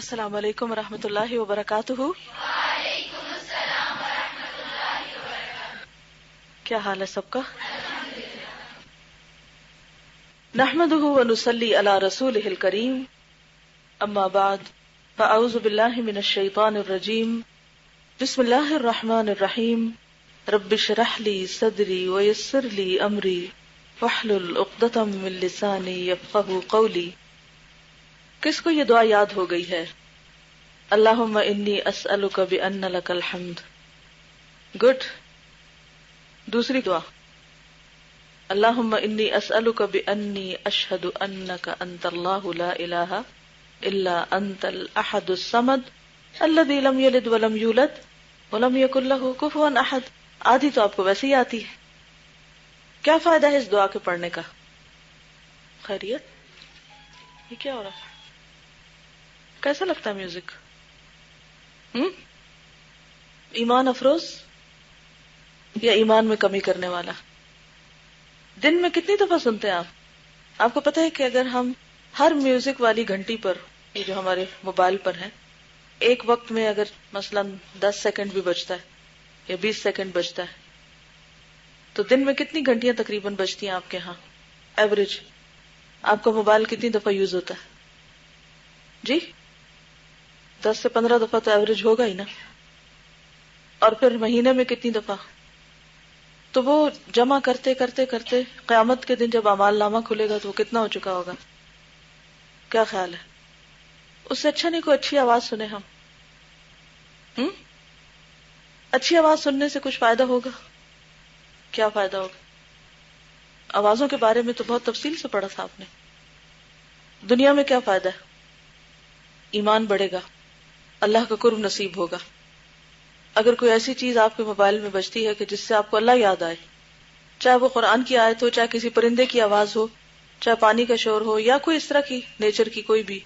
السلام علیکم ورحمۃ اللہ وبرکاتہ۔ وعلیکم السلام ورحمۃ اللہ وبرکاتہ۔ کیا حال ہے سب کا؟ نحمده ونصلی علی رسولہ الکریم، اما بعد فاعوذ باللہ من الشیطان الرجیم، بسم اللہ الرحمن الرحیم، رب اشرح لی صدری ویسر لی امری واحلل عقدۃ من لسانی یفقہوا قولی۔ کس کو یہ دعا یاد ہو گئی ہے؟ اللہم انی اسألک بان لک الحمد۔ گڈ۔ دوسری دعا، اللہم انی اسألک بانی اشہد انک انت اللہ لا الہ الا انت الاحد الصمد الذی لم یلد ولم یولد ولم یکن لہ کفوا احد۔ آدھی تو آپ کو ویسے ہی آتی ہے۔ کیا فائدہ ہے اس دعا کے پڑھنے کا؟ خیریت؟ یہ کیا ہو رہا ہے؟ کیسا لگتا ہے میوزک؟ ایمان افروز یا ایمان میں کمی کرنے والا؟ دن میں کتنی دفعہ سنتے ہیں آپ کو پتہ ہے کہ اگر ہم ہر میوزک والی گھنٹی پر، یہ جو ہمارے موبائل پر ہے، ایک وقت میں اگر مثلا 10 سیکنڈ بھی بجتا ہے یا 20 سیکنڈ بجتا ہے تو دن میں کتنی گھنٹیاں تقریباً بجتی ہیں آپ کے ہاں ایوریج؟ آپ کا موبائل کتنی دفعہ یوز ہوتا ہے؟ جی 10 سے 15 دفعہ تو ایوریج ہوگا ہی نا۔ اور پھر مہینے میں کتنی دفعہ؟ تو وہ جمع کرتے کرتے کرتے قیامت کے دن جب اعمال نامہ کھلے گا تو وہ کتنا ہو چکا ہوگا؟ کیا خیال ہے؟ اس سے اچھا نہیں کوئی اچھی آواز سنے ہم؟ اچھی آواز سننے سے کچھ فائدہ ہوگا؟ کیا فائدہ ہوگا؟ آوازوں کے بارے میں تو بہت تفصیل سے پڑھا تھا آپ نے۔ دنیا میں کیا فائدہ ہے؟ ایمان بڑھے گا، اللہ کا قرب نصیب ہوگا۔ اگر کوئی ایسی چیز آپ کے موبائل میں بجتی ہے کہ جس سے آپ کو اللہ یاد آئے، چاہے وہ قرآن کی آیت ہو، چاہے کسی پرندے کی آواز ہو، چاہے پانی کا شور ہو، یا کوئی اس طرح کی نیچر کی کوئی بھی،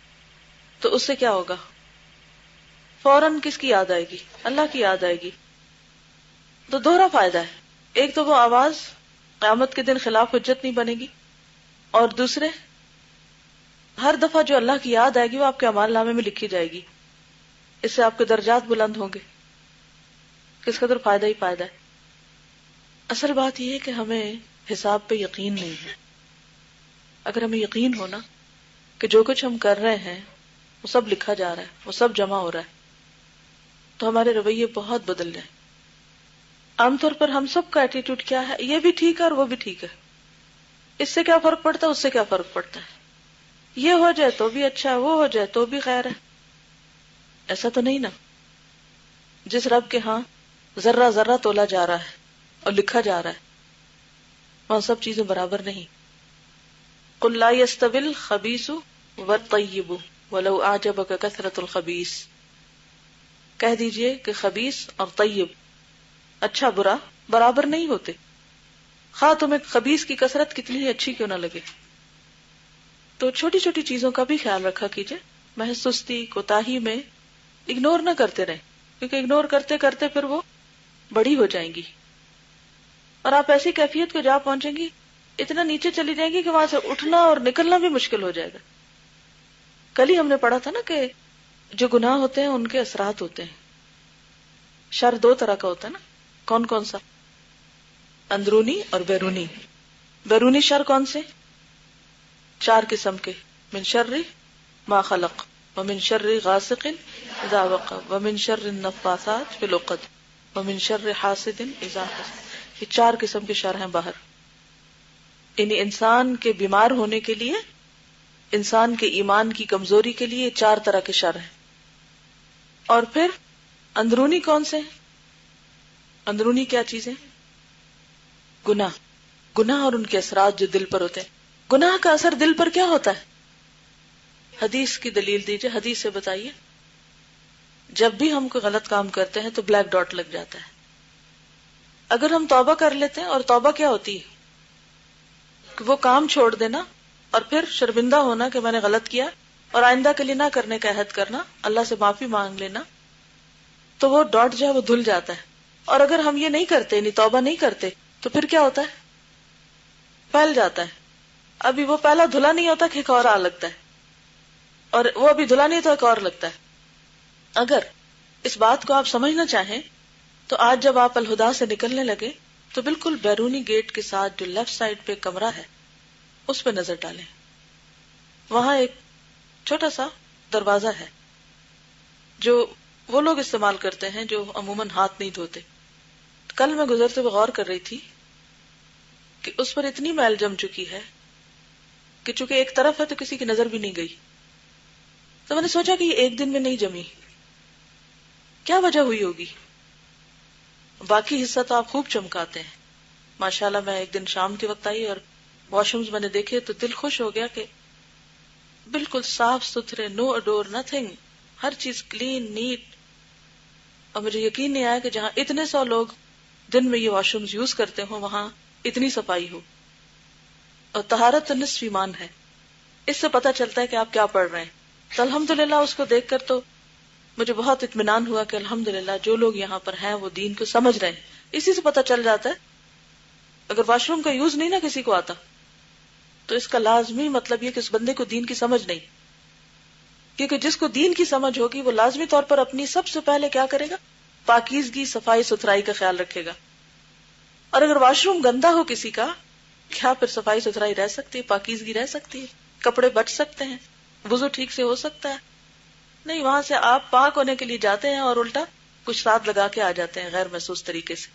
تو اس سے کیا ہوگا؟ فوراً کس کی یاد آئے گی؟ اللہ کی یاد آئے گی۔ تو دوہرا فائدہ ہے، ایک تو وہ آواز قیامت کے دن خلاف حجت نہیں بنے گی، اور دوسرے ہر دفعہ جو اللہ کی یاد آئے گی وہ آپ کے اعمال نامے میں لکھی جائے گی۔ اس سے آپ کے درجات بلند ہوں گے۔ کس قدر فائدہ ہی فائدہ ہے۔ اصل بات یہ ہے کہ ہمیں حساب پہ یقین نہیں ہے۔ اگر ہمیں یقین ہونا کہ جو کچھ ہم کر رہے ہیں وہ سب لکھا جا رہا ہے، وہ سب جمع ہو رہا ہے، تو ہمارے رویے بہت بدل جائیں۔ عام طور پر ہم سب کا ایٹیٹیوڈ کیا ہے؟ یہ بھی ٹھیک ہے اور وہ بھی ٹھیک ہے، اس سے کیا فرق پڑتا ہے، اس سے کیا فرق پڑتا ہے، یہ ہو جائے تو بھی اچھا ہے، وہ ہو جائے تو بھی خیر ہے۔ ایسا تو نہیں نا۔ جس رب کے ہاں ذرہ ذرہ تولا جا رہا ہے اور لکھا جا رہا ہے، وہاں سب چیزیں برابر نہیں۔ قل لا يستوي الخبيث والطيب ولو اعجبك كثرة الخبيث۔ کہہ دیجئے کہ خبیث اور طیب، اچھا برا برابر نہیں ہوتے، خواہ تمہیں خبیث کی کثرت کتنی ہی اچھی کیوں نہ لگے۔ تو چھوٹی چھوٹی چیزوں کا بھی خیال رکھا کیجئے، محض سستی کوتاہی میں اگنور نہ کرتے رہیں، کیونکہ اگنور کرتے کرتے پھر وہ بڑی ہو جائیں گی اور آپ ایسی کیفیت کو جا پہنچیں گی، اتنا نیچے چلی جائیں گی کہ وہاں سے اٹھنا اور نکلنا بھی مشکل ہو جائے گا۔ کل ہی ہم نے پڑھا تھا نا کہ جو گناہ ہوتے ہیں ان کے اثرات ہوتے ہیں۔ شر 2 طرح کا ہوتا ہے نا، کون کون سا؟ اندرونی اور بیرونی۔ بیرونی شر کون سے؟ 4 قسم کے، من شر ما خلق ومن شر غاسق اذا وقب ومن شر النفاثات فی العقد ومن شر حاسد اذا حسد۔ یہ 4 قسم کے شر ہیں باہر۔ یعنی انسان کے بیمار ہونے کے لیے، انسان کے ایمان کی کمزوری کے لیے 4 طرح کے شر ہیں۔ اور پھر اندرونی کون سے ہیں؟ اندرونی کیا چیزیں؟ گناہ۔ گناہ اور ان کے اثرات جو دل پر ہوتے ہیں۔ گناہ کا اثر دل پر کیا ہوتا ہے؟ حدیث کی دلیل دیجئے، حدیث سے بتائیے۔ جب بھی ہم کوئی غلط کام کرتے ہیں تو بلیک ڈاٹ لگ جاتا ہے۔ اگر ہم توبہ کر لیتے ہیں، اور توبہ کیا ہوتی ہے؟ کہ وہ کام چھوڑ دینا اور پھر شرمندہ ہونا کہ میں نے غلط کیا، اور آئندہ کے لیے نہ کرنے کا عہد کرنا، اللہ سے معافی مانگ لینا، تو وہ ڈاٹ جو ہے وہ دھل جاتا ہے۔ اور اگر ہم یہ نہیں کرتے، یعنی توبہ نہیں کرتے، تو پھر کیا ہوتا ہے؟ پھیل جاتا ہے۔ ابھی وہ پہلا دھلا نہیں ہوتا کہ ایک اور آ لگتا ہے، اور وہ ابھی دھلا نہیں تو ایک اور لگتا ہے، اگر اس بات کو آپ سمجھنا چاہیں تو آج جب آپ الہدا سے نکلنے لگے تو بالکل بیرونی گیٹ کے ساتھ جو لیفٹ سائڈ پہ کمرہ ہے اس پہ نظر ڈالیں. وہاں ایک چھوٹا سا دروازہ ہے جو وہ لوگ استعمال کرتے ہیں جو عموماً ہاتھ نہیں دھوتے. کل میں گزرتے ہوئے غور کر رہی تھی کہ اس پر اتنی میل جم چکی ہے کہ چونکہ ایک طرف ہے تو کسی کی نظر بھی نہیں گئی. تو میں نے سوچا کہ یہ ایک دن میں نہیں جمی، کیا وجہ ہوئی ہوگی؟ باقی حصہ تو آپ خوب چمکاتے ہیں ماشاءاللہ. میں ایک دن شام کے وقت آئی اور واش رومز میں نے دیکھے تو دل خوش ہو گیا کہ بالکل صاف ستھرے، نو اڈور نتھنگ، ہر چیز کلین نیٹ. اور مجھے یقین نہیں آیا کہ جہاں اتنے سو لوگ دن میں یہ واش رومز یوز کرتے ہوں وہاں اتنی صفائی ہو. اور طہارت نصف ایمان ہے. اس سے پتہ چلتا ہے کہ آپ کیا پڑھ رہے ہیں. تو الحمدللہ اس کو دیکھ کر تو مجھے بہت اطمینان ہوا کہ الحمدللہ جو لوگ یہاں پر ہیں وہ دین کو سمجھ رہے ہیں. اسی سے پتہ چل جاتا ہے. اگر واش روم کا یوز نہیں نا کسی کو آتا تو اس کا لازمی مطلب یہ کہ اس بندے کو دین کی سمجھ نہیں. کیونکہ جس کو دین کی سمجھ ہوگی وہ لازمی طور پر اپنی سب سے پہلے کیا کرے گا؟ پاکیزگی، صفائی ستھرائی کا خیال رکھے گا. اور اگر واش روم گندا ہو کسی کا، کیا پھر صفائی ستھرائی رہ سکتی ہے؟ پاکیزگی رہ سکتی ہے؟ کپڑے بچ سکتے ہیں؟ وضو ٹھیک سے ہو سکتا ہے؟ نہیں. وہاں سے آپ پاک ہونے کے لیے جاتے ہیں اور الٹا کچھ ساتھ لگا کے آ جاتے ہیں غیر محسوس طریقے سے.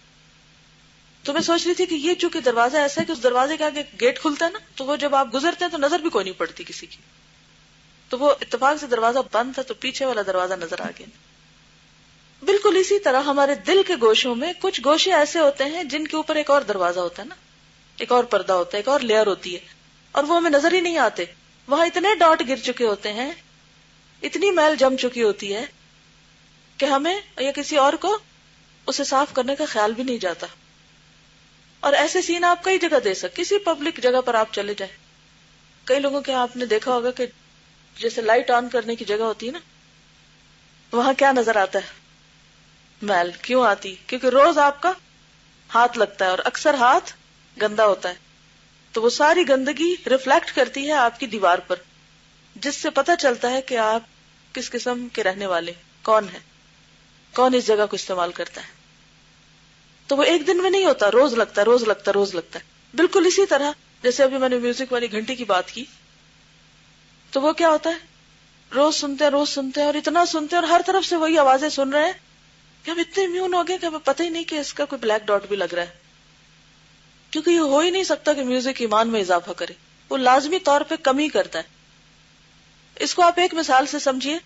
تو میں سوچ رہی تھی کہ یہ چونکہ دروازہ ایسا ہے کہ اس دروازے کے آگے گیٹ کھلتا ہے نا، تو وہ جب آپ گزرتے ہیں تو نظر بھی کوئی نہیں پڑتی کسی کی. تو وہ اتفاق سے دروازہ بند تھا تو پیچھے والا دروازہ نظر آ گیا. بالکل اسی طرح ہمارے دل کے گوشوں میں کچھ گوشے ایسے ہوتے ہیں جن کے اوپر ایک اور دروازہ ہوتا ہے نا، ایک اور پردہ ہوتا ہے، ایک اور لیئر ہوتی ہے، اور وہ ہمیں نظر ہی نہیں آتے. وہاں اتنے ڈاٹ گر چکے ہوتے ہیں، اتنی میل جم چکی ہوتی ہے کہ ہمیں یا کسی اور کو اسے صاف کرنے کا خیال بھی نہیں جاتا. اور ایسے سین آپ کئی جگہ دے سکتے. کسی پبلک جگہ پر آپ چلے جائیں، کئی لوگوں کے آپ نے دیکھا ہوگا کہ جیسے لائٹ آن کرنے کی جگہ ہوتی ہے نا، وہاں کیا نظر آتا ہے؟ میل. کیوں آتی؟ کیونکہ روز آپ کا ہاتھ لگتا ہے اور اکثر ہاتھ گندا ہوتا ہے، تو وہ ساری گندگی ریفلیکٹ کرتی ہے آپ کی دیوار پر، جس سے پتہ چلتا ہے کہ آپ کس قسم کے رہنے والے، کون ہے، کون اس جگہ کو استعمال کرتا ہے. تو وہ ایک دن میں نہیں ہوتا، روز لگتا ہے، روز لگتا ہے، روز لگتا ہے. بالکل اسی طرح جیسے ابھی میں نے میوزک والی گھنٹی کی بات کی، تو وہ کیا ہوتا ہے؟ روز سنتے ہیں، روز سنتے ہیں، اور اتنا سنتے ہیں اور ہر طرف سے وہی آوازیں سن رہے ہیں کہ ہم اتنے امیون ہو گئے کہ ہمیں پتہ ہی نہیں کہ اس کا کوئی بلیک ڈاٹ بھی لگ رہا ہے. کیونکہ یہ ہو ہی نہیں سکتا کہ میوزک ایمان میں اضافہ کرے، وہ لازمی طور پہ کمی کرتا ہے. اس کو آپ ایک مثال سے سمجھیے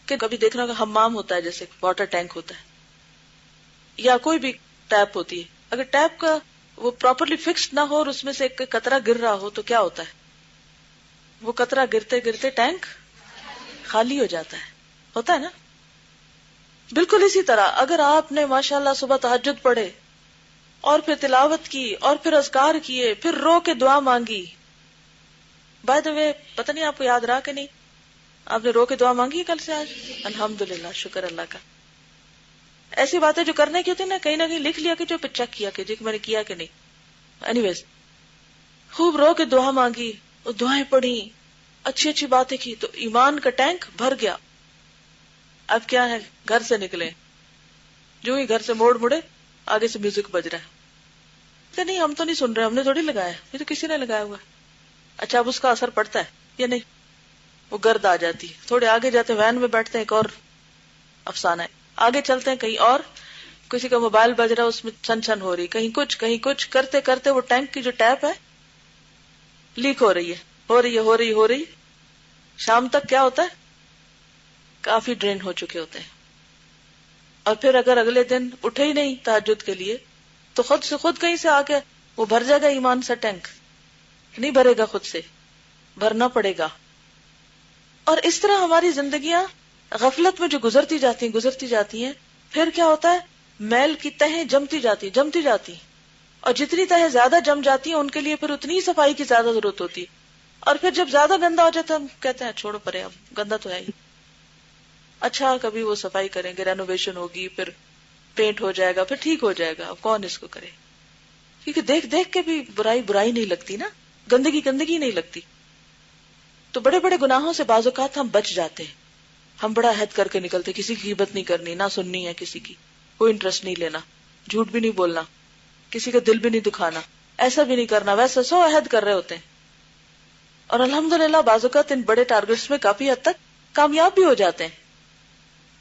کہ کبھی دیکھنا ہوگا حمام ہوتا ہے، جیسے واٹر ٹینک ہوتا ہے یا کوئی بھی ٹیپ ہوتی ہے. اگر ٹیپ کا وہ پراپرلی فکسڈ نہ ہو اور اس میں سے ایک قطرہ گر رہا ہو تو کیا ہوتا ہے؟ وہ قطرہ گرتے گرتے ٹینک خالی ہو جاتا ہے. ہوتا ہے نا؟ بالکل اسی طرح اگر آپ نے ماشاءاللہ صبح تہجد پڑھے اور پھر تلاوت کی اور پھر اذکار کیے، پھر رو کے دعا مانگی. بائی دا وے پتہ نہیں آپ کو یاد رہا کہ نہیں، آپ نے رو کے دعا مانگی کل سے آج؟ الحمدللہ، شکر اللہ کا. ایسی باتیں جو کرنے کی ہوتی نا، کہیں نہ کہیں لکھ لیا کہ جو پھر چیک کیا کہ جی میں نے کیا کہ نہیں. اینی ویز خوب رو کے دعا مانگی، دعائیں پڑھی، اچھی اچھی باتیں کی، تو ایمان کا ٹینک بھر گیا. اب کیا ہے؟ گھر سے نکلے، جو ہی گھر سے موڑ مڑے آگے سے میوزک بج رہا ہے. کہ نہیں ہم تو نہیں سن رہے، ہم نے تھوڑی لگایا، یہ تو کسی نے لگایا ہوا ہے. اچھا اب اس کا اثر پڑتا ہے یا نہیں؟ وہ گرد آ جاتی ہے. تھوڑے آگے جاتے وین میں بیٹھتے ہیں، ایک اور افسانہ ہے. آگے چلتے ہیں کہیں اور کسی کا موبائل بج رہا ہے، اس میں چھن چھن ہو رہی، کہیں کچھ کرتے کرتے وہ ٹینک کی جو ٹیپ ہے لیک ہو رہی ہے. شام تک کیا ہوتا ہے؟ کافی ڈرین ہو چکے ہوتے ہیں. اور پھر اگر اگلے دن اٹھے ہی نہیں تہجد کے لیے تو خود سے خود کہیں سے آ کے وہ بھر جائے گا ایمان سے. ٹینک نہیں بھرے گا، خود سے بھرنا پڑے گا. اور اس طرح ہماری زندگیاں غفلت میں جو گزرتی جاتی ہیں پھر کیا ہوتا ہے؟ میل کی تہیں جمتی جاتی اور جتنی تہیں زیادہ جم جاتی ہیں ان کے لیے پھر اتنی صفائی کی زیادہ ضرورت ہوتی ہے. اور پھر جب زیادہ گندا ہو جاتا ہے ہم کہتے ہیں چھوڑو پرے، اب گندا تو ہے ہی. اچھا کبھی وہ صفائی کریں گے، رینوویشن ہوگی، پھر پینٹ ہو جائے گا، پھر ٹھیک ہو جائے گا. اب کون اس کو کرے؟ کیونکہ دیکھ دیکھ کے بھی برائی نہیں لگتی نا، گندگی نہیں لگتی. تو بڑے بڑے گناہوں سے بعض اوقات ہم بچ جاتے ہیں. ہم بڑا عہد کر کے نکلتے، کسی کی غیبت نہیں کرنی، نہ سننی ہے کسی کی، کوئی انٹرسٹ نہیں لینا، جھوٹ بھی نہیں بولنا، کسی کا دل بھی نہیں دکھانا، ایسا بھی نہیں کرنا، ویسا سو عہد کر رہے ہوتے ہیں. اور الحمدللہ بعض اوقات ان بڑے ٹارگٹس میں کافی حد تک کامیاب بھی ہو جاتے ہیں.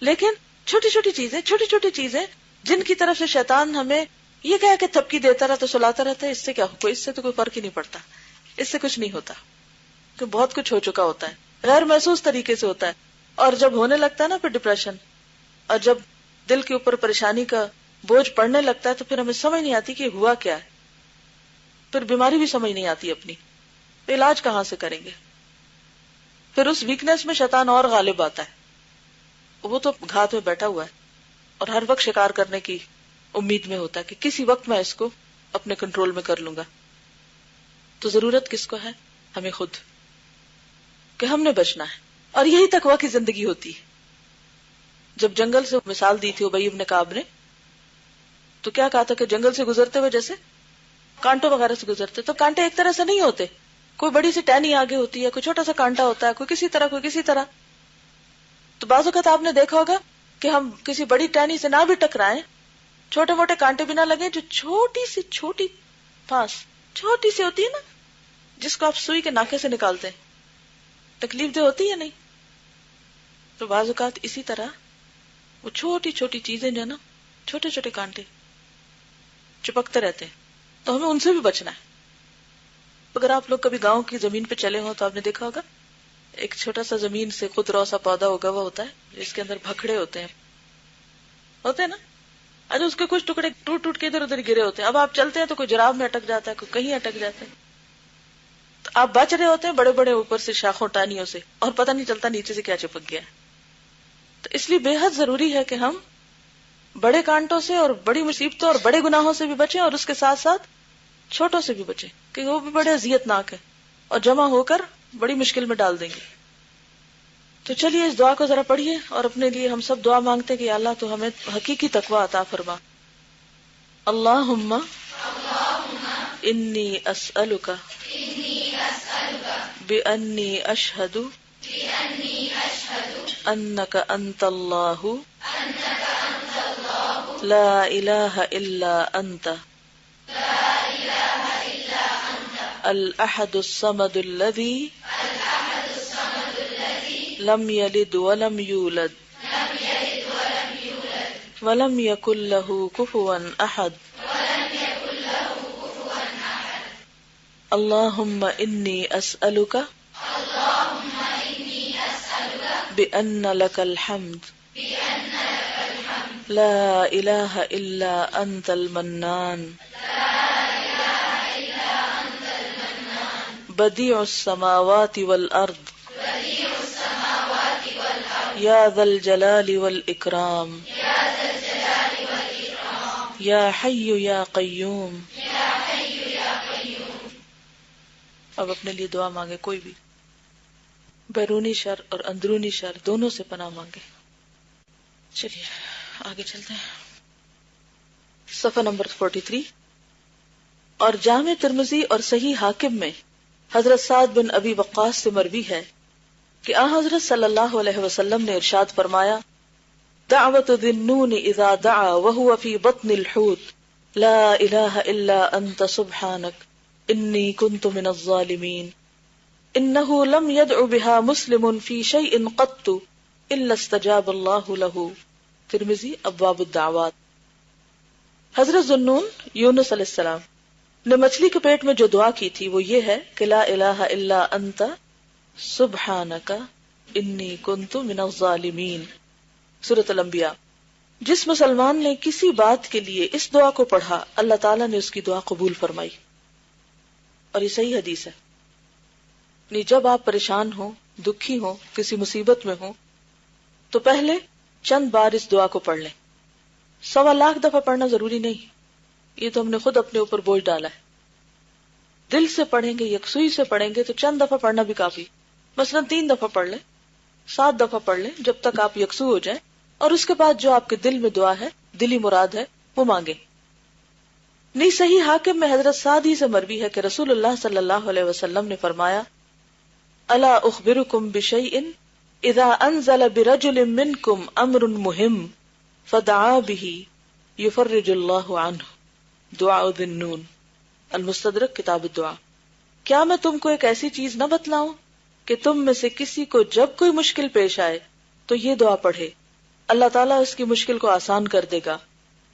لیکن چھوٹی چھوٹی چیزیں جن کی طرف سے شیطان ہمیں یہ کہہ کہ تھپکی دیتا رہتا، سلاتا رہتا ہے، اس سے کیا ہو، اس سے تو کوئی فرق ہی نہیں پڑتا، اس سے کچھ نہیں ہوتا، کہ بہت کچھ ہو چکا ہوتا ہے، غیر محسوس طریقے سے ہوتا ہے. اور جب ہونے لگتا ہے نا پھر ڈپریشن، اور جب دل کے اوپر پریشانی کا بوجھ پڑنے لگتا ہے تو پھر ہمیں سمجھ نہیں آتی کہ ہوا کیا ہے، پھر بیماری بھی سمجھ نہیں آتی اپنی، تو علاج کہاں سے کریں گے؟ پھر اس ویکنس میں شیطان اور غالب آتا ہے، وہ تو گھات میں بیٹھا ہوا ہے اور ہر وقت شکار کرنے کی امید میں ہوتا ہے کہ کسی وقت میں اس کو اپنے کنٹرول میں کر لوں گا. تو ضرورت کس کو ہے؟ ہمیں خود، کہ ہم نے بچنا ہے. اور یہی تقویٰ کی زندگی ہوتی ہے. جب جنگل سے مثال دی تھی ابی بن کعب نے، تو کیا کہا تھا کہ جنگل سے گزرتے ہوئے جیسے کانٹوں وغیرہ سے گزرتے، تو کانٹے ایک طرح سے نہیں ہوتے، کوئی بڑی سی ٹہنی آگے ہوتی ہے، کوئی چھوٹا سا کانٹا ہوتا ہے، کوئی کسی طرح. تو بعض اوقات آپ نے دیکھا ہوگا کہ ہم کسی بڑی ٹہنی سے نہ بھی ٹکرائیں، چھوٹے موٹے کانٹے بھی نہ لگے، جو چھوٹی پھانس چھوٹی سی ہوتی ہے نا، جس کو آپ سوئی کے ناکے سے نکالتے ہیں، تکلیف دہ ہوتی ہے نہیں؟ تو بعض اوقات اسی طرح وہ چھوٹی چیزیں جو ہے نا، چھوٹے چھوٹے کانٹے چپکتے رہتے ہیں، تو ہمیں ان سے بھی بچنا ہے. اگر آپ لوگ کبھی گاؤں کی زمین پہ چلے ہوں تو آپ نے دیکھا ہوگا ایک چھوٹا سا زمین سے خود رو سا پودا اگا ہوا ہوتا ہے، جس کے اندر بھکڑے ہوتے ہیں نا. اچھا، اس کے کچھ ٹکڑے ٹوٹ کے ادھر ادھر گرے ہوتے ہیں. اب آپ چلتے ہیں تو کوئی جراب میں اٹک جاتا ہے، کوئی کہیں اٹک جاتا ہے، تو آپ بچ رہے ہوتے ہیں بڑے بڑے اوپر سے شاخوں ٹانیوں سے، اور پتہ نہیں چلتا نیچے سے کیا چپک گیا ہے. تو اس لیے بے حد ضروری ہے کہ ہم بڑے کانٹوں سے اور بڑی مصیبتوں اور بڑے گناہوں سے بھی بچیں، اور اس کے ساتھ ساتھ چھوٹوں سے بھی بچیں، کہ وہ بھی بڑے اذیت ناک ہے اور جمع ہو کر بڑی مشکل میں ڈال دیں گے. تو چلیے اس دعا کو ذرا پڑھیے، اور اپنے لیے ہم سب دعا مانگتے کہ یا اللہ تو ہمیں حقیقی تقویٰ عطا فرما. اللہم انی اسألک بانی اشہد انک انت اللہ لا الہ الا انت الاحد الصمد الذی لم یلد ولم یولد ولم یکن لہ کفوا احد. اللہم انی اسألک بأن لک الحمد لا الہ الا انت المنان بدیع السماوات والارض یا ذا الجلال والاکرام یا حی یا قیوم. اب اپنے لیے دعا مانگے، کوئی بھی بیرونی شر اور اندرونی شر دونوں سے پناہ مانگے. چلیے آگے چلتے ہیں. صفحہ نمبر 43. اور جامع ترمذی اور صحیح حاکم میں حضرت سعد بن ابی وقاص سے مروی ہے کہ آن حضرت صلی اللہ علیہ وسلم نے ارشاد فرمایا: دعوت ذی النون اذا دعا وهو في بطن الحوت لا الہ الا انت سبحانک انی کنت من الظالمین انہ لم يدع بها مسلم في شيء قط الا استجاب اللہ له. ترمذی ابواب الدعوات. حضرت ذی النون یونس علیہ السلام نے مچھلی کے پیٹ میں جو دعا کی تھی وہ یہ ہے کہ لا الہ الا انت سبحانک انی کنت من الظالمین. سورۃ الانبیاء. جس مسلمان نے کسی بات کے لیے اس دعا کو پڑھا اللہ تعالیٰ نے اس کی دعا قبول فرمائی. اور یہ صحیح حدیث ہے. جب آپ پریشان ہوں، دکھی ہوں، کسی مصیبت میں ہوں تو پہلے چند بار اس دعا کو پڑھ لیں. 1.25 لاکھ دفعہ پڑھنا ضروری نہیں، یہ تو ہم نے خود اپنے اوپر بوجھ ڈالا ہے. دل سے پڑھیں گے، یکسوئی سے پڑھیں گے تو چند دفعہ پڑھنا بھی کافی. مثلا 3 دفعہ پڑھ لیں، 7 دفعہ پڑھ لیں، جب تک آپ یکسو ہو جائیں، اور اس کے بعد جو آپ کے دل میں دعا ہے، دلی مراد ہے، وہ مانگیں. نہیں صحیح حاکم میں حضرت سعد ہی سے مروی ہے کہ رسول اللہ صلی اللہ علیہ وسلم نے فرمایا: الا اخبرکم بشیء اذا انزل برجل منکم امر مهم فدعا به یفرج اللہ عنہ، دعاء ذی النون، المستدرک کتاب الدعاء۔ کیا میں تم کو ایک ایسی چیز نہ بتلاؤں کہ تم میں سے کسی کو جب کوئی مشکل پیش آئے تو یہ دعا پڑھے، اللہ تعالیٰ اس کی مشکل کو آسان کر دے گا۔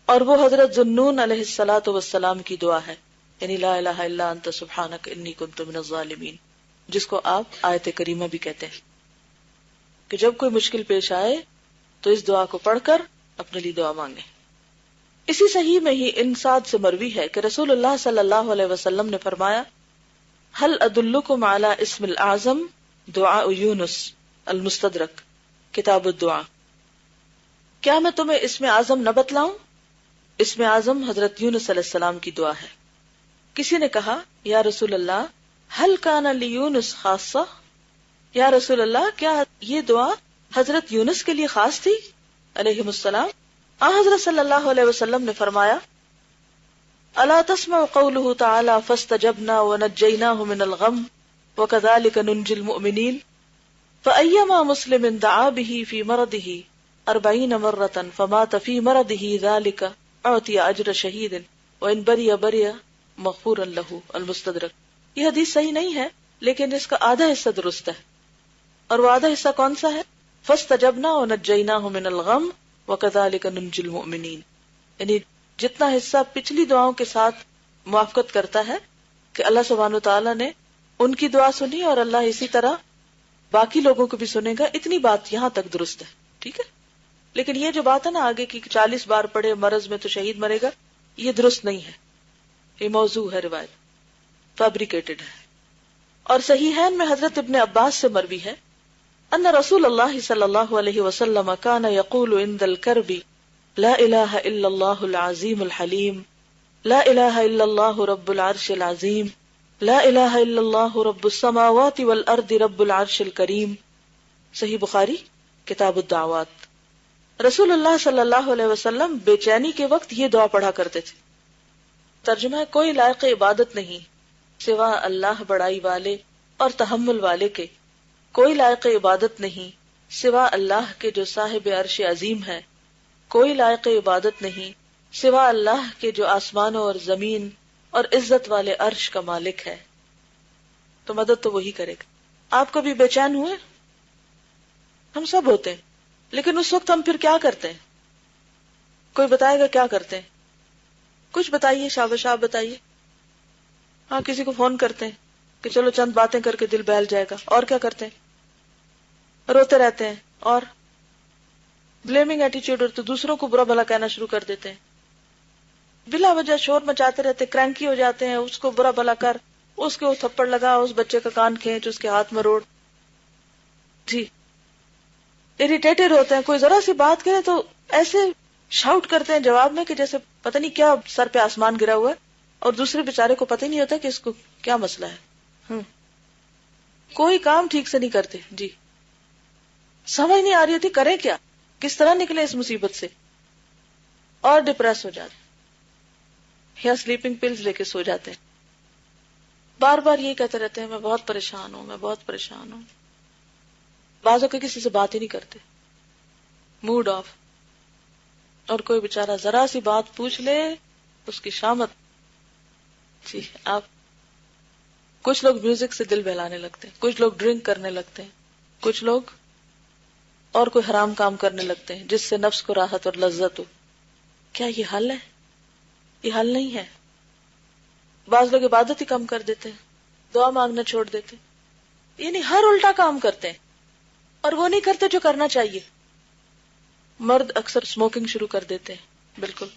اور وہ حضرت ذوالنون علیہ الصلوۃ والسلام کی دعا ہے، یعنی لا الہ الا انت سبحانک انی کنت من الظالمین، جس کو آپ آیت کریمہ بھی کہتے ہیں، کہ جب کوئی مشکل پیش آئے تو اس دعا کو پڑھ کر اپنے لیے دعا مانگیں۔ اسی صحیح میں ہی ان سعد سے مروی ہے کہ رسول اللہ صلی اللہ علیہ وسلم نے فرمایا، هل ادلکم علی اسم الاعظم دعاء یونس، المستدرک کتاب الدعاء۔ کیا میں تمہیں اسم اعظم نہ بتلاؤں؟ اسم اعظم حضرت یونس علیہ السلام کی دعا ہے۔ کسی نے کہا، یا رسول اللہ هل کان لیونس خاصہ، یا رسول اللہ کیا یہ دعا حضرت یونس کے لیے خاص تھی علیہ السلام؟ حضرت صلی اللہ علیہ وسلم نے فرمایا، الا تسمع قوله تعالی فاستجبنا ونجیناہ من الغم وکذلک ننجی المؤمنین فأیما مسلم دعا به فی مرضه 40 مرة فمات فی مرضه ذلك اعطی اجر شہید وان بری مغفورا له، المستدرک۔ یہ حدیث صحیح نہیں ہے لیکن اس کا آدھا حصہ درست ہے، اور وہ آدھا حصہ کون سا ہے؟ فاستجبنا ونجیناہ من الغم وکذالک ننجی المؤمنین، یعنی جتنا حصہ پچھلی دعاؤں کے ساتھ موافقت کرتا ہے کہ اللہ سبحانہ وتعالی نے ان کی دعا سنی اور اللہ اسی طرح باقی لوگوں کو بھی سنے گا، اتنی بات یہاں تک درست ہے، ٹھیک ہے۔ لیکن یہ جو بات ہے نا آگے کی 40 بار پڑھے مرض میں تو شہید مرے گا، یہ درست نہیں ہے، یہ موضوع ہے، روایت فیبریکیٹڈ ہے۔ اور صحیحین میں حضرت ابن عباس سے مروی ہے ان رسول اللہ صلی اللہ علیہ وسلم کان یقول عند الکرب لا الہ الا اللہ العظیم الحلیم، لا الہ الا اللہ رب العرش العظیم، لا الہ الا اللہ رب السماوات والارض رب العرش الکریم، صحیح بخاری کتاب الدعوات۔ رسول اللہ صلی اللہ علیہ وسلم بے چینی کے وقت یہ دعا پڑھا کرتے تھے۔ ترجمہ ہے، کوئی لائق عبادت نہیں سوا اللہ بڑائی والے اور تحمل والے کے، کوئی لائق عبادت نہیں سوا اللہ کے جو صاحب عرش عظیم ہے، کوئی لائق عبادت نہیں سوا اللہ کے جو آسمانوں اور زمین اور عزت والے عرش کا مالک ہے، تو مدد تو وہی کرے گا۔ آپ کبھی بے چین ہوئے؟ ہم سب ہوتے ہیں، لیکن اس وقت ہم پھر کیا کرتے ہیں؟ کوئی بتائے گا کیا کرتے ہیں؟ کچھ بتائیے، شاباش آپ بتائیے۔ ہاں، کسی کو فون کرتے ہیں کہ چلو چند باتیں کر کے دل بہل جائے گا، اور کیا کرتے ہیں؟ روتے رہتے ہیں اور بلیمنگ ایٹیچیوڈ، اور تو دوسروں کو برا بھلا کہنا شروع کر دیتے ہیں، بلا وجہ شور مچاتے رہتے، کرینکی ہو جاتے ہیں، اس کو برا بھلا کر، اس کے تھپڑ لگا، اس بچے کا کان کھینچ، اس کے ہاتھ میں روڑ، جی اریٹیٹڈ ہوتے ہیں۔ کوئی ذرا سی بات کرے تو ایسے شاؤٹ کرتے ہیں جواب میں کہ جیسے پتہ نہیں کیا سر پہ آسمان گرا ہوا ہے، اور دوسرے بیچارے کو پتہ ہی نہیں ہوتا کہ اس کو کیا مسئلہ ہے۔ کوئی کام ٹھیک سے نہیں کرتے، جی سمجھ نہیں آ رہی ہوتی کریں کیا، کس طرح نکلے اس مصیبت سے، اور ڈپریس ہو جاتے یا سلیپنگ پلز لے کے سو جاتے ہیں، بار بار یہ کہتے رہتے ہیں میں بہت پریشان ہوں، میں بہت پریشان ہوں۔ بعضوں کے کسی سے بات ہی نہیں کرتے، موڈ آف، اور کوئی بیچارہ ذرا سی بات پوچھ لے اس کی شامت، جی آپ کچھ لوگ میوزک سے دل بہلانے لگتے ہیں، کچھ لوگ ڈرنک کرنے لگتے ہیں، کچھ لوگ اور کوئی حرام کام کرنے لگتے ہیں جس سے نفس کو راحت اور لذت ہو۔ کیا یہ حل ہے؟ یہ حل نہیں ہے۔ بعض لوگ عبادت ہی کم کر دیتے ہیں، دعا مانگنا چھوڑ دیتے ہیں، یعنی ہر الٹا کام کرتے ہیں، اور وہ نہیں کرتے جو کرنا چاہیے۔ مرد اکثر اسموکنگ شروع کر دیتے ہیں، بالکل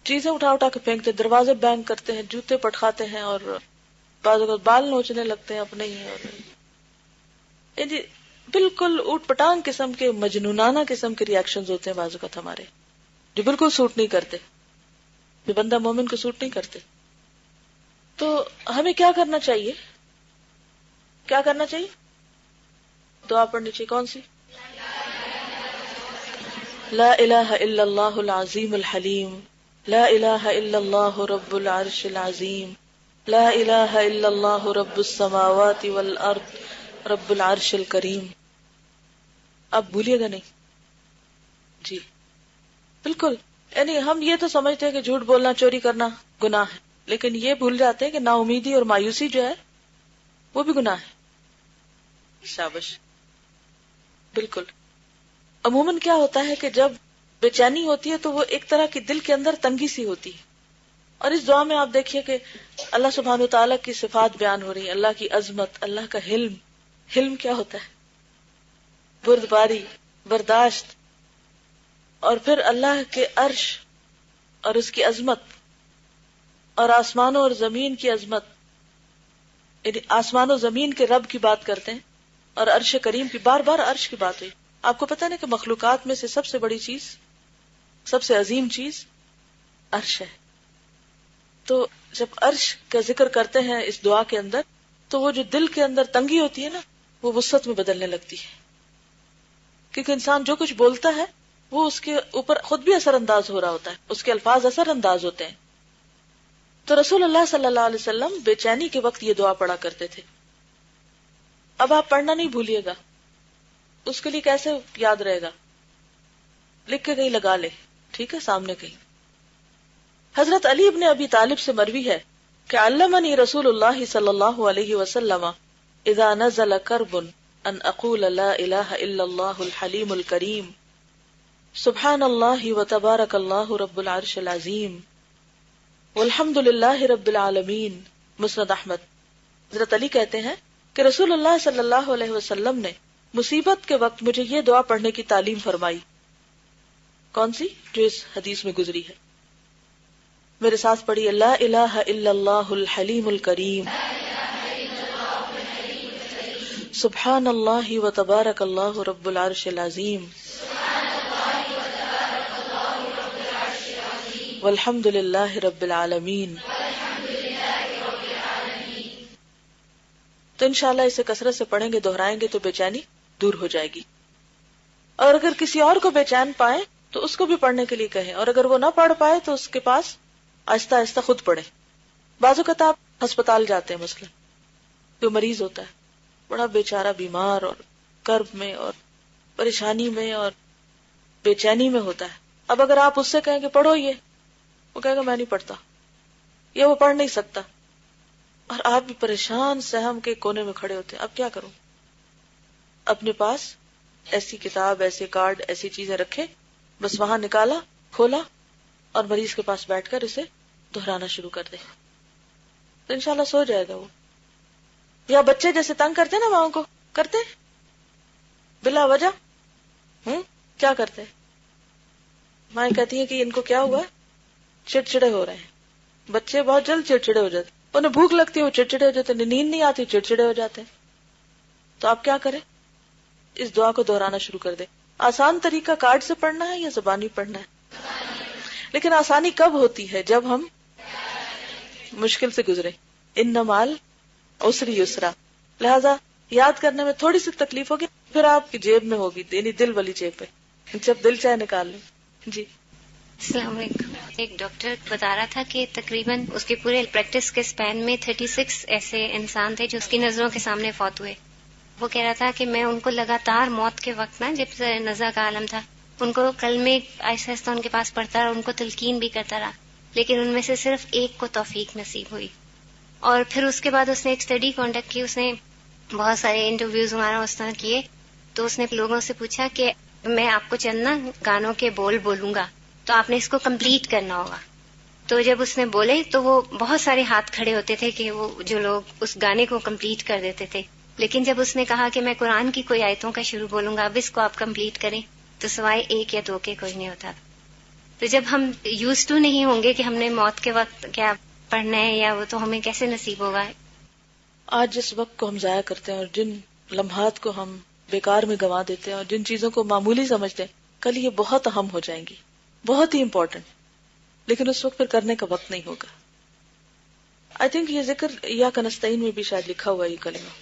چیزیں اٹھا اٹھا کے پھینکتے، دروازے بینگ کرتے ہیں، جوتے پٹخاتے ہیں، اور بعض اوقات بال نوچنے لگتے ہیں اپنے ہی، اور یعنی بالکل اوٹ پٹانگ قسم کے، مجنونانہ قسم کے ریاکشنز ہوتے ہیں بعض اوقات ہمارے، جو بالکل سوٹ نہیں کرتے، جو بندہ مومن کو سوٹ نہیں کرتے۔ تو ہمیں کیا کرنا چاہیے؟ کیا کرنا چاہیے؟ دعا پڑھنی چاہیے، کون سی؟ لا الہ الا اللہ العظیم الحلیم، لا الہ الا اللہ رب العرش العظیم، لا الہ الا اللہ رب السماوات والارض رب العرش الکریم۔ آپ بھولیے گا نہیں. جی بالکل. یعنی ہم یہ تو سمجھتے ہیں کہ جھوٹ بولنا چوری کرنا گناہ ہے، لیکن یہ بھول جاتے ہیں کہ نا امیدی اور مایوسی جو ہے وہ بھی گناہ ہے. شاباش. بالکل. عموماً کیا ہوتا ہے کہ جب بے چینی ہوتی ہے تو وہ ایک طرح کی دل کے اندر تنگی سی ہوتی ہے، اور اس دعا میں آپ دیکھیے کہ اللہ سبحانہ وتعالیٰ کی صفات بیان ہو رہی ہیں، اللہ کی عظمت، اللہ کا حلم. حلم کیا ہوتا ہے؟ بردباری، برداشت. اور پھر اللہ کے عرش اور اس کی عظمت، اور آسمانوں اور زمین کی عظمت. یعنی آسمان و زمین کے رب کی بات کرتے ہیں، اور عرش کریم کی، بار بار عرش کی بات ہوئی. آپ کو پتہ نا کہ مخلوقات میں سے سب سے بڑی چیز، سب سے عظیم چیز عرش ہے. تو جب عرش کا ذکر کرتے ہیں اس دعا کے اندر، تو وہ جو دل کے اندر تنگی ہوتی ہے نا، وہ وسعت میں بدلنے لگتی ہے. کیونکہ انسان جو کچھ بولتا ہے وہ اس کے اوپر خود بھی اثر انداز ہو رہا ہوتا ہے، اس کے الفاظ اثر انداز ہوتے ہیں. تو رسول اللہ صلی اللہ علیہ وسلم بے چینی کے وقت یہ دعا پڑھا کرتے تھے. اب آپ پڑھنا نہیں بھولیے گا. اس کے لیے کیسے یاد رہے گا؟ لکھ کے کہیں لگا لے، ٹھیک ہے، سامنے کہیں. حضرت علی ابن ابی طالب سے مروی ہے کہ علمنی رسول اللہ صلی اللہ علیہ وسلم اذا نزل کرب ان اقول لا الہ الا اللہ الحلیم الکریم سبحان اللہ وتبارک اللہ رب العرش العظیم والحمد للہ رب العالمین. مسند احمد. حضرت علی کہتے ہیں کہ رسول اللہ صلی اللہ علیہ وسلم نے مصیبت کے وقت مجھے یہ دعا پڑھنے کی تعلیم فرمائی. کون سی؟ جو اس حدیث میں گزری ہے. میرے ساتھ پڑھی، لا الہ الا اللہ الحلیم الکریم سبحان اللہ وتبارک اللہ رب العرش العظیم والحمد للہ رب العالمین. تو انشاءاللہ اسے کثرت سے پڑھیں گے، دہرائیں گے تو بے چینی دور ہو جائے گی. اور اگر کسی اور کو بے چین پائے تو اس کو بھی پڑھنے کے لیے کہیں، اور اگر وہ نہ پڑھ پائے تو اس کے پاس آہستہ آہستہ خود پڑھے. بعض اوقات آپ ہسپتال جاتے ہیں، مثلا کوئی مریض ہوتا ہے بڑا بیچارہ بیمار اور کرب میں اور پریشانی میں اور بے چینی میں ہوتا ہے. اب اگر آپ اس سے کہیں کہ پڑھو یہ، وہ کہے گا میں نہیں پڑھتا، یا وہ پڑھ نہیں سکتا، اور آپ بھی پریشان سہم کے کونے میں کھڑے ہوتے ہیں. اب کیا کروں؟ اپنے پاس ایسی کتاب، ایسے کارڈ، ایسی چیزیں رکھے، بس وہاں نکالا، کھولا، اور مریض کے پاس بیٹھ کر اسے دہرانا شروع کر دے، تو انشاءاللہ سو جائے گا وہ. یا بچے جیسے تنگ کرتے نا ماؤں کو، کرتے بلا وجہ، کیا کرتے؟ مائیں کہتی ہیں کہ ان کو کیا ہوا، چڑچڑے ہو رہے ہیں. بچے بہت جلد چڑچڑے ہو جاتے، انہیں بھوک لگتی ہے وہ چڑچڑے ہو جاتے، نیند نہیں آتی چڑچڑے ہو جاتے. تو آپ کیا کریں؟ اس دعا کو دہرانا شروع کر دیں. آسان طریقہ کارڈ سے پڑھنا ہے یا زبانی پڑھنا ہے؟ لیکن آسانی کب ہوتی ہے؟ جب ہم مشکل سے گزرے. ان مال عسر یسرا. لہذا یاد کرنے میں تھوڑی سی تکلیف ہوگی، پھر آپ کی جیب میں ہوگی، یعنی دل والی جیب پہ، جب دل چاہے نکال لیں. جی السلام علیکم. ایک ڈاکٹر بتا رہا تھا کہ تقریباً اس کے پورے پریکٹس کے سپین میں 36 ایسے انسان تھے جو اس کی نظروں کے سامنے فوت ہوئے. وہ کہہ رہا تھا کہ میں ان کو لگاتار موت کے وقت نا، جب نزع کا عالم تھا، ان کو کلمے آہستہ آہستہ ان کے پاس پڑھتا رہا، ان کو تلقین بھی کرتا رہا، لیکن ان میں سے صرف ایک کو توفیق نصیب ہوئی. اور پھر اس کے بعد اس نے ایک اسٹڈی کنڈکٹ کی، اس نے بہت سارے انٹرویوز ہمارا اس طرح کیے. تو اس نے لوگوں سے پوچھا کہ میں آپ کو چند گانوں کے بول بولوں گا تو آپ نے اس کو کمپلیٹ کرنا ہوگا. تو جب اس نے بولے تو وہ بہت سارے ہاتھ کھڑے ہوتے تھے کہ وہ جو لوگ اس گانے کو کمپلیٹ کر دیتے تھے. لیکن جب اس نے کہا کہ میں قرآن کی کوئی آیتوں کا شروع بولوں گا، اب اس کو آپ کمپلیٹ کریں، تو سوائے ایک یا دو کے کوئی نہیں ہوتا. تو جب ہم یوز ٹو نہیں ہوں گے کہ ہم نے موت کے وقت کیا پڑھنا ہے یا وہ، تو ہمیں کیسے نصیب ہوگا؟ آج جس وقت کو ہم ضائع کرتے ہیں اور جن لمحات کو ہم بیکار میں گنوا دیتے ہیں اور جن چیزوں کو معمولی سمجھتے ہیں، کل یہ بہت اہم ہو جائیں گی، بہت ہی امپورٹنٹ، لیکن اس وقت پھر کرنے کا وقت نہیں ہوگا. آئی تھنک یہ ذکر یا کنستین میں بھی شاید لکھا ہوا یہ کلمہ،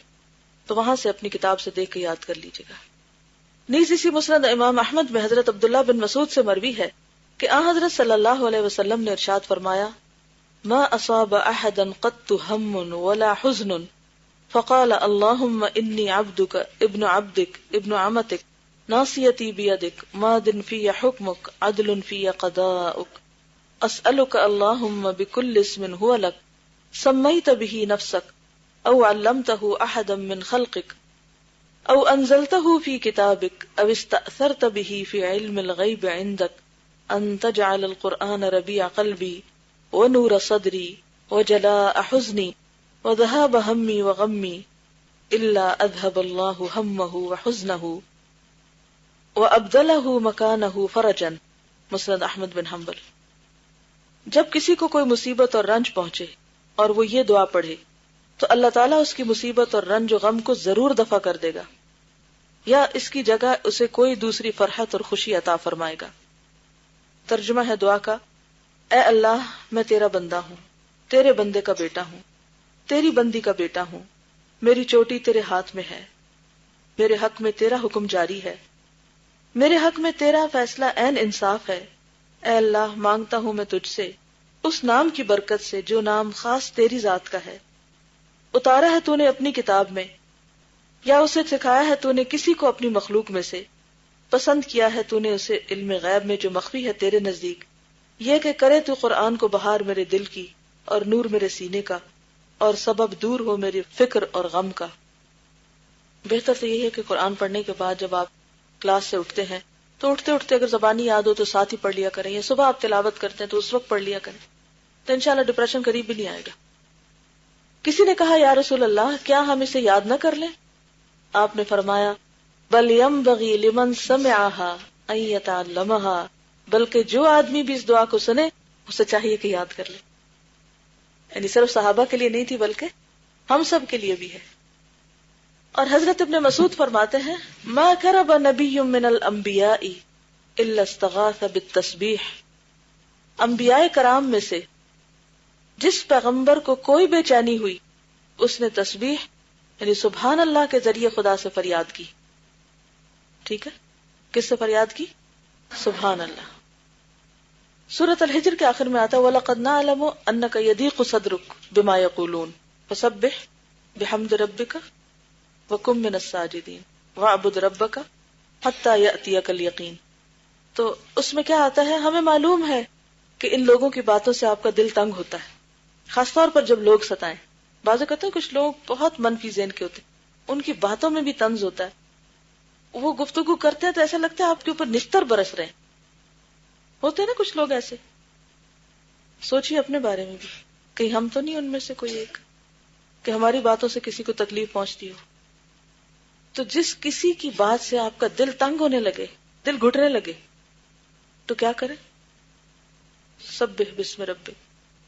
تو وہاں سے اپنی کتاب سے دیکھ کے یاد کر لیجیے گا. نیز اسی مسند امام احمد میں حضرت عبداللہ بن مسعود سے مروی ہے کہ آن حضرت صلی اللہ علیہ وسلم نے ارشاد فرمایا، ما اصاب احدا قط هم ولا حزن فقال اللهم انی عبدك ابن عبدك ابن عمتك ناصیتی بیدک ماض فی حکمک عدل فی قضاؤک اسألک اللہم بکل اسم هو لک سمیت به نفسک او علمته احدا من خلقک او انزلته فی کتابک او استأثرت به فی علم الغیب عندک ان تجعل القرآن ربیع قلبی ونور صدری وجلاء حزنی وذهاب ہمی وغمی الا اذهب اللہ ہمہ وحزنہ وابدلہ مکانہ فرجا. مسند احمد بن حنبل. جب کسی کو کوئی مصیبت اور رنج پہنچے اور وہ یہ دعا پڑھے تو اللہ تعالیٰ اس کی مصیبت اور رنج و غم کو ضرور دفع کر دے گا یا اس کی جگہ اسے کوئی دوسری فرحت اور خوشی عطا فرمائے گا. ترجمہ ہے دعا کا: اے اللہ، میں تیرا بندہ ہوں، تیرے بندے کا بیٹا ہوں، تیری بندی کا بیٹا ہوں، میری چوٹی تیرے ہاتھ میں ہے، میرے حق میں تیرا حکم جاری ہے، میرے حق میں تیرا فیصلہ عین انصاف ہے. اے اللہ، مانگتا ہوں میں تجھ سے اس نام کی برکت سے جو نام خاص تیری ذات کا ہے، اتارا ہے تو نے اپنی کتاب میں، یا اسے سکھایا ہے تو نے کسی کو اپنی مخلوق میں سے، پسند کیا ہے تو نے اسے علم غیب میں جو مخفی ہے تیرے نزدیک، یہ کہ کرے تو قرآن کو بہار میرے دل کی اور نور میرے سینے کا اور سبب دور ہو میری فکر اور غم کا. بہتر تو یہ ہے کہ قرآن پڑھنے کے بعد جب آپ کلاس سے اٹھتے ہیں تو اٹھتے اٹھتے اگر زبانی یاد ہو تو ساتھ ہی پڑھ لیا کریں، یا صبح آپ تلاوت کرتے ہیں تو اس وقت پڑھ لیا کریں، تو انشاءاللہ ڈپریشن قریب بھی نہیں آئے گا. کسی نے کہا یا رسول اللہ، کیا ہم اسے یاد نہ کر لیں؟ آپ نے فرمایا بل ينبغي لمن سمعها ان يتعلمها، بلکہ جو آدمی بھی اس دعا کو سنے اسے چاہیے کہ یاد کر لے. یعنی صرف صحابہ کے لیے نہیں تھی بلکہ ہم سب کے لیے بھی ہے. اور حضرت ابن مسعود فرماتے ہیں ما کرب نبی من الانبیاء الا استغاث بالتسبیح، انبیاء کرام میں سے جس پیغمبر کو کوئی بے چینی ہوئی اس نے تسبیح یعنی سبحان اللہ کے ذریعے خدا سے فریاد کی. ٹھیک ہے، کس سے فریاد کی؟ سبحان اللہ. سورۃ الحجر کے آخر میں آتا ہے وَلَقَدْ نَعْلَمُ أَنَّكَ يَضِيقُ صَدْرُكَ بِمَا يَقُولُونَ فَسَبِّحْ بِحَمْدِ رَبِّكَ وَكُن مِّنَ السَّاجِدِينَ وَاعْبُدْ رَبَّكَ حَتَّى يَأْتِيَكَ الْيَقِينُ. تو اس میں کیا آتا ہے؟ ہمیں معلوم ہے کہ ان لوگوں کی باتوں سے آپ کا دل تنگ ہوتا ہے، خاص طور پر جب لوگ ستائیں. بعض اوقات کچھ لوگ بہت منفی ذہن کے ہوتے ہیں، ان کی باتوں میں بھی طنز ہوتا ہے. وہ گفتگو کرتے ہیں تو ایسا لگتا ہے آپ کے اوپر نستر برس رہے ہیں. ہوتے ہیں نا کچھ لوگ ایسے. سوچیے اپنے بارے میں بھی، کہیں ہم تو نہیں ان میں سے کوئی ایک کہ ہماری باتوں سے کسی کو تکلیف پہنچتی ہو. تو جس کسی کی بات سے آپ کا دل تنگ ہونے لگے، دل گھٹنے لگے، تو کیا کریں؟ سبح بسم ربک،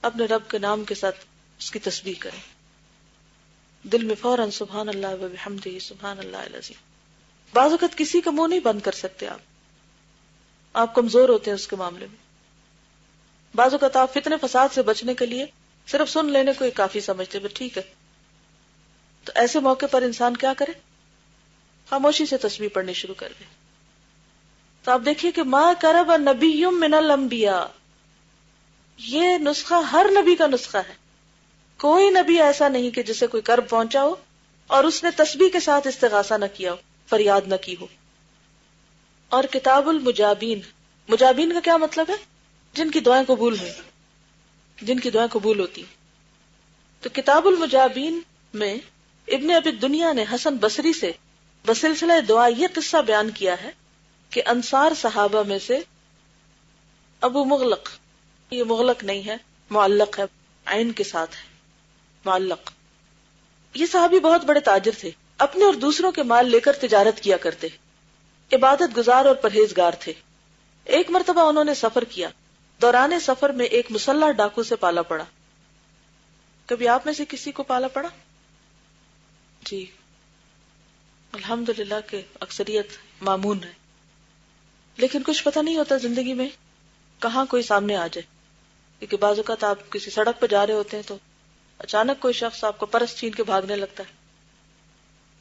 اپنے رب کے نام کے ساتھ اس کی تسبیح کریں. دل میں فوراً سبحان اللہ و بحمدہ سبحان اللہ العظیم. بعض اوقات کسی کا منہ نہیں بند کر سکتے آپ کمزور ہوتے ہیں اس کے معاملے میں. بعض اوقات آپ فتنے فساد سے بچنے کے لیے صرف سن لینے کو ہی کافی سمجھتے ہیں، ٹھیک ہے. تو ایسے موقع پر انسان کیا کرے؟ خاموشی سے تسبیح پڑھنی شروع کر دے. تو آپ دیکھیے کہ ما کرب نبی من الانبیاء، یہ نسخہ ہر نبی کا نسخہ ہے. کوئی نبی ایسا نہیں کہ جسے کوئی کرب پہنچا ہو اور اس نے تسبیح کے ساتھ استغاثہ نہ کیا ہو، فریاد نہ کی ہو. اور کتاب المجابین، مجابین کا کیا مطلب ہے؟ جن کی دعائیں قبول ہوئی، جن کی دعائیں قبول ہوتی. تو کتاب المجابین میں ابن ابی دنیا نے حسن بصری سے بسلسلہ دعا یہ قصہ بیان کیا ہے کہ انصار صحابہ میں سے ابو مغلق، یہ مغلق نہیں ہے، معلق ہے، عین کے ساتھ ہے، معلق. یہ صحابی بہت بڑے تاجر تھے، اپنے اور دوسروں کے مال لے کر تجارت کیا کرتے، عبادت گزار اور پرہیزگار تھے. ایک مرتبہ انہوں نے سفر کیا. دوران سفر میں ایک مسلح ڈاکو سے پالا پڑا. کبھی آپ میں سے کسی کو پالا پڑا؟ جی الحمدللہ کہ اکثریت مامون ہے، لیکن کچھ پتہ نہیں ہوتا زندگی میں کہاں کوئی سامنے آ جائے. کیونکہ بعض اوقات آپ کسی سڑک پہ جا رہے ہوتے ہیں تو اچانک کوئی شخص آپ کو پرس چھین کے بھاگنے لگتا ہے،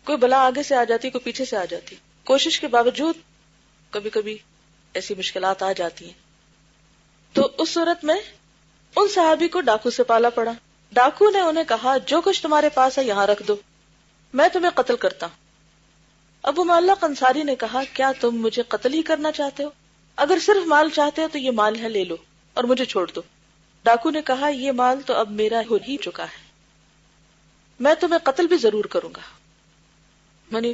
کوئی بلا آگے سے آ جاتی، کوئی پیچھے سے آ جاتی. کوشش کے باوجود کبھی کبھی ایسی مشکلات آ جاتی ہیں. تو اس صورت میں ان صحابی کو ڈاکو سے پالا پڑا. ڈاکو نے انہیں کہا جو کچھ تمہارے پاس ہے یہاں رکھ دو، میں تمہیں قتل کرتا ہوں. ابو معلق انصاری نے کہا کیا تم مجھے قتل ہی کرنا چاہتے ہو؟ اگر صرف مال چاہتے ہو تو یہ مال ہے، لے لو اور مجھے چھوڑ دو۔ ڈاکو نے کہا یہ مال تو اب میرا ہو ہی چکا ہے، میں تمہیں قتل بھی ضرور کروں گا، یعنی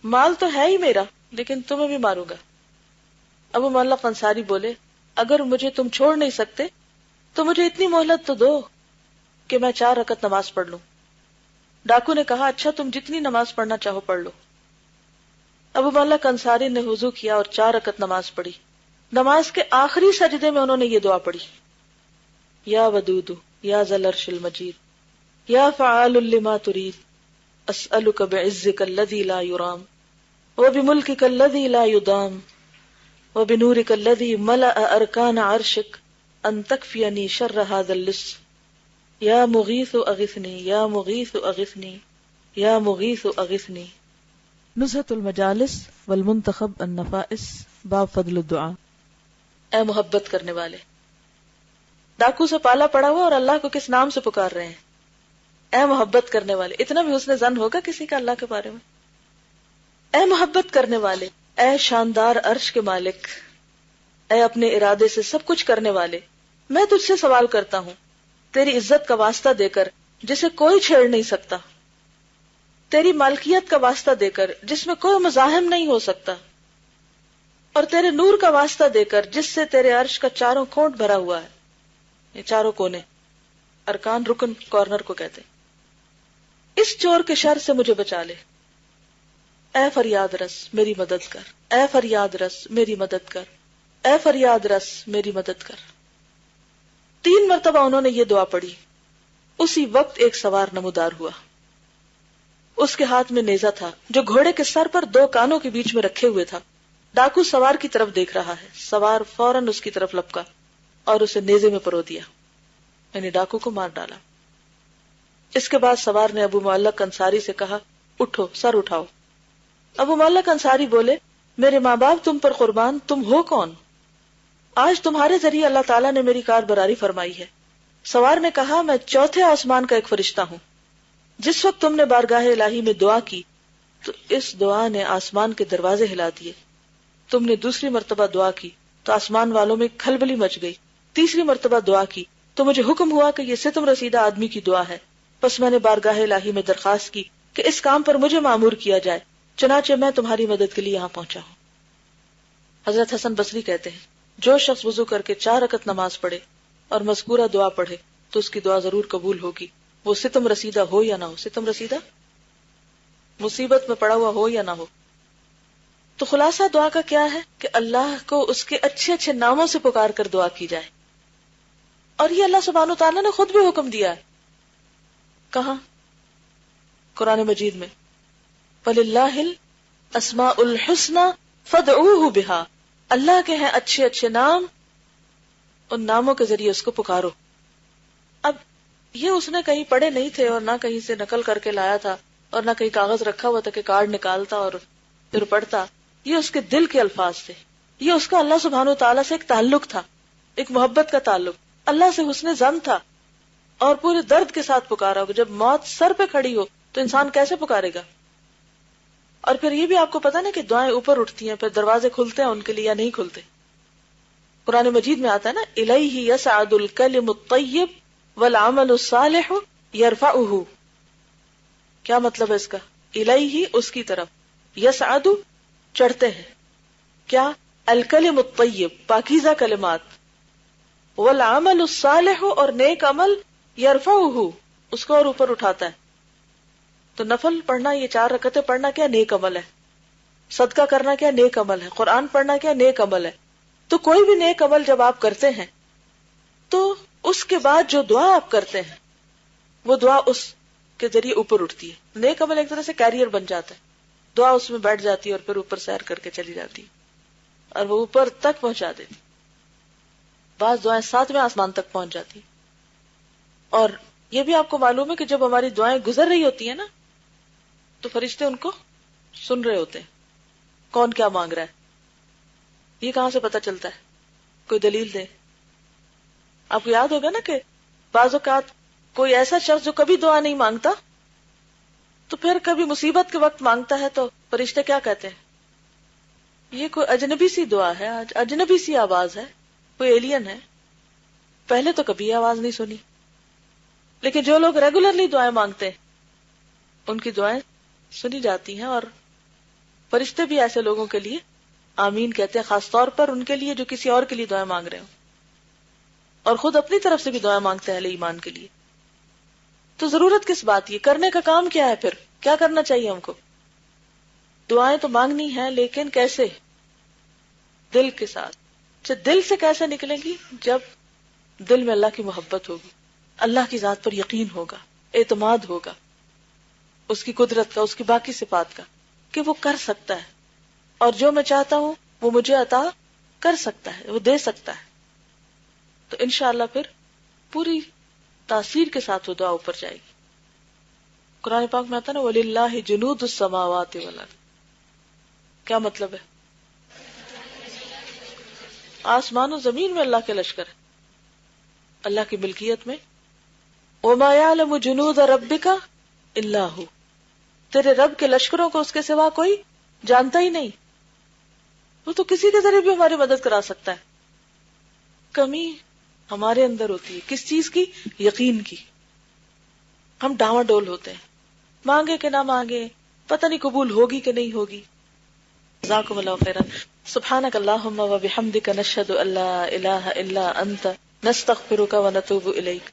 مال تو ہے ہی میرا لیکن تمہیں بھی ماروں گا۔ ابو معلق انصاری بولے اگر مجھے تم چھوڑ نہیں سکتے تو مجھے اتنی مہلت تو دو کہ میں 4 رکعت نماز پڑھ لوں۔ ڈاکو نے کہا اچھا تم جتنی نماز پڑھنا چاہو پڑھ لو۔ ابو معلق انصاری نے وضو کیا اور 4 رکعت نماز پڑھی۔ نماز کے آخری سجدے میں انہوں نے یہ دعا پڑھی، یا ودود یا ذا العرش المجید یا فعال لما ترید اسألک بعزک الذی لا یرام وبملکک الذی لا یدام وبنورک الذی ملأ ارکان عرشک ان تکفینی شر ھذا اللص یا مغیث اغثنی یا مغیث اغثنی یا مغیث اغثنی۔ نزہۃ المجالس والمنتخب النفائس باب فضل الدعاء۔ اے محبت کرنے والے، ڈاکو سے پالا پڑا ہوا اور اللہ کو کس نام سے پکار رہے ہیں؟ اے محبت کرنے والے، اتنا بھی حسن ظن ہوگا کسی کا اللہ کے بارے میں؟ اے محبت کرنے والے، اے شاندار عرش کے مالک، اے اپنے ارادے سے سب کچھ کرنے والے، میں تجھ سے سوال کرتا ہوں تیری عزت کا واسطہ دے کر جسے کوئی چھیڑ نہیں سکتا، تیری مالکیت کا واسطہ دے کر جس میں کوئی مزاحم نہیں ہو سکتا، اور تیرے نور کا واسطہ دے کر جس سے تیرے عرش کا چاروں کونٹ بھرا ہوا ہے، یہ چاروں کونے، ارکان رکن کارنر کو کہتے، اس چور کے شر سے مجھے بچا لے۔ اے فریاد رس میری مدد کر، اے فریاد رس میری مدد کر، اے فریاد رس میری مدد کر۔ 3 مرتبہ انہوں نے یہ دعا پڑھی۔ اسی وقت ایک سوار نمودار ہوا، اس کے ہاتھ میں نیزہ تھا جو گھوڑے کے سر پر 2 کانوں کے بیچ میں رکھے ہوئے تھا۔ ڈاکو سوار کی طرف دیکھ رہا ہے، سوار فوراً اس کی طرف لپکا اور اسے نیزے میں پرو دیا، یعنی ڈاکو کو مار ڈالا۔ اس کے بعد سوار نے ابو معلق انصاری سے کہا اٹھو، سر اٹھاؤ۔ ابو معلق انصاری بولے میرے ماں باپ تم پر قربان، تم ہو کون؟ آج تمہارے ذریعے اللہ تعالیٰ نے میری کاربراری فرمائی ہے۔ سوار نے کہا میں 4تھے آسمان کا ایک فرشتہ ہوں۔ جس وقت تم نے بارگاہ الہی میں دعا کی تو اس دعا نے آسمان کے دروازے ہلا دیے۔ تم نے دوسری مرتبہ دعا کی تو آسمان والوں میں کھلبلی مچ گئی۔ تیسری مرتبہ دعا کی تو مجھے حکم ہوا کہ یہ ستم رسیدہ آدمی کی دعا ہے، پس میں نے بارگاہ الہی میں درخواست کی کہ اس کام پر مجھے مامور کیا جائے، چنانچہ میں تمہاری مدد کے لیے یہاں پہنچا ہوں۔ حضرت حسن بصری کہتے ہیں جو شخص وضو کر کے 4 رکعت نماز پڑھے اور مذکورہ دعا پڑھے تو اس کی دعا ضرور قبول ہوگی، وہ ستم رسیدہ ہو یا نہ ہو۔ ستم رسیدہ مصیبت میں پڑا ہوا ہو یا نہ ہو۔ تو خلاصہ دعا کا کیا ہے کہ اللہ کو اس کے اچھے اچھے ناموں سے پکار کر دعا کی جائے، اور یہ اللہ سبحانہ وتعالیٰ نے خود بھی حکم دیا ہے۔ کہاں؟ قرآن مجید میں وَلِلَّهِ الْأَسْمَاءُ الْحُسْنَى فَادْعُوهُ بِهَا، اللہ کے ہیں اچھے اچھے نام، ان ناموں کے ذریعے اس کو پکارو۔ اب یہ اس نے کہیں پڑھے نہیں تھے اور نہ کہیں سے نقل کر کے لایا تھا اور نہ کہیں کاغذ رکھا ہوا تھا کہ کارڈ نکالتا اور پھر پڑھتا، یہ اس کے دل کے الفاظ تھے، یہ اس کا اللہ سبحانہ وتعالیٰ سے ایک تعلق تھا، ایک محبت کا تعلق، اللہ سے حسن ظن تھا، اور پورے درد کے ساتھ پکارا ہوگا۔ جب موت سر پہ کھڑی ہو تو انسان کیسے پکارے گا؟ اور پھر یہ بھی آپ کو پتا نا کہ دعائیں اوپر اٹھتی ہیں، پھر دروازے کھلتے ہیں ان کے لیے یا نہیں کھلتے۔ قرآن مجید میں آتا ہے نا الیہ یصعد الکلم الطیب والعمل الصالح یرفعہ، کیا مطلب ہے اس کا؟ الیہ اس کی طرف، یصعد چڑھتے ہیں، کیا؟ الکلم الطیب پاکیزہ کلمات، والعمل الصالح اور نیک عمل، یرفعہ اس کو اور اوپر اٹھاتا ہے۔ تو نفل پڑھنا، یہ 4 رکعتیں پڑھنا کیا نیک عمل ہے، صدقہ کرنا کیا نیک عمل ہے، قرآن پڑھنا کیا نیک عمل ہے۔ تو کوئی بھی نیک عمل جب آپ کرتے ہیں تو اس کے بعد جو دعا آپ کرتے ہیں وہ دعا اس کے ذریعے اوپر اٹھتی ہے۔ نیک عمل ایک طرح سے کیریئر بن جاتا ہے، دعا اس میں بیٹھ جاتی ہے اور پھر اوپر سیر کر کے چلی جاتی ہے اور وہ اوپر تک پہنچا دیتی۔ بعض دعائیں 7ویں آسمان تک پہنچ جاتی، اور یہ بھی آپ کو معلوم ہے کہ جب ہماری دعائیں گزر رہی ہوتی ہیں نا تو فرشتے ان کو سن رہے ہوتے ہیں، کون کیا مانگ رہا ہے۔ یہ کہاں سے پتہ چلتا ہے؟ کوئی دلیل دے۔ آپ کو یاد ہوگا نا کہ بعض اوقات کوئی ایسا شخص جو کبھی دعا نہیں مانگتا تو پھر کبھی مصیبت کے وقت مانگتا ہے تو فرشتے کیا کہتے ہیں؟ یہ کوئی اجنبی سی دعا ہے، اجنبی سی آواز ہے، کوئی ایلین ہے، پہلے تو کبھی آواز نہیں سنی. لیکن جو لوگ ریگولرلی دعائیں مانگتے ہیں ان کی دعائیں سنی جاتی ہیں، اور فرشتے بھی ایسے لوگوں کے لیے آمین کہتے ہیں، خاص طور پر ان کے لیے جو کسی اور کے لیے دعائیں مانگ رہے ہوں، اور خود اپنی طرف سے بھی دعائیں مانگتے ہیں اہل ایمان کے لیے. تو ضرورت کس بات کی؟ کرنے کا کام کیا ہے؟ پھر کیا کرنا چاہیے ہم کو؟ دعائیں تو مانگنی ہیں، لیکن کیسے؟ دل کے ساتھ. اچھا، دل سے کیسے نکلیں گی؟ جب دل میں اللہ کی محبت ہوگی، اللہ کی ذات پر یقین ہوگا، اعتماد ہوگا اس کی قدرت کا، اس کی باقی صفات کا، کہ وہ کر سکتا ہے، اور جو میں چاہتا ہوں وہ مجھے عطا کر سکتا ہے، وہ دے سکتا ہے. تو انشاءاللہ پھر پوری تاثیر کے ساتھ وہ دعا اوپر جائے گی. قرآن پاک میں آتا نا وَلِلَّهِ جُنُودُ السَّمَاوَاتِ وَالْأَرْضِ. کیا مطلب ہے؟ آسمان و زمین میں اللہ کے لشکر ہے، اللہ کی ملکیت میں. وَمَا يَعْلَمُ جُنُودَ رَبِّكَ إِلَّا هُوَ. تیرے رب کے لشکروں کو اس کے سوا کوئی جانتا ہی نہیں. وہ تو کسی کے ذریعے بھی ہماری مدد کرا سکتا ہے. کمی ہمارے اندر ہوتی ہے، کس چیز کی؟ یقین کی. ہم ڈاواں ڈول ہوتے ہیں، مانگے کہ نہ مانگے، پتہ نہیں قبول ہوگی کہ نہیں ہوگی. جزاکم اللہ خیرا. سبحانک اللہم و بحمدک نشہد ان لا الہ الا انت نستغفرک و نتوب الیک.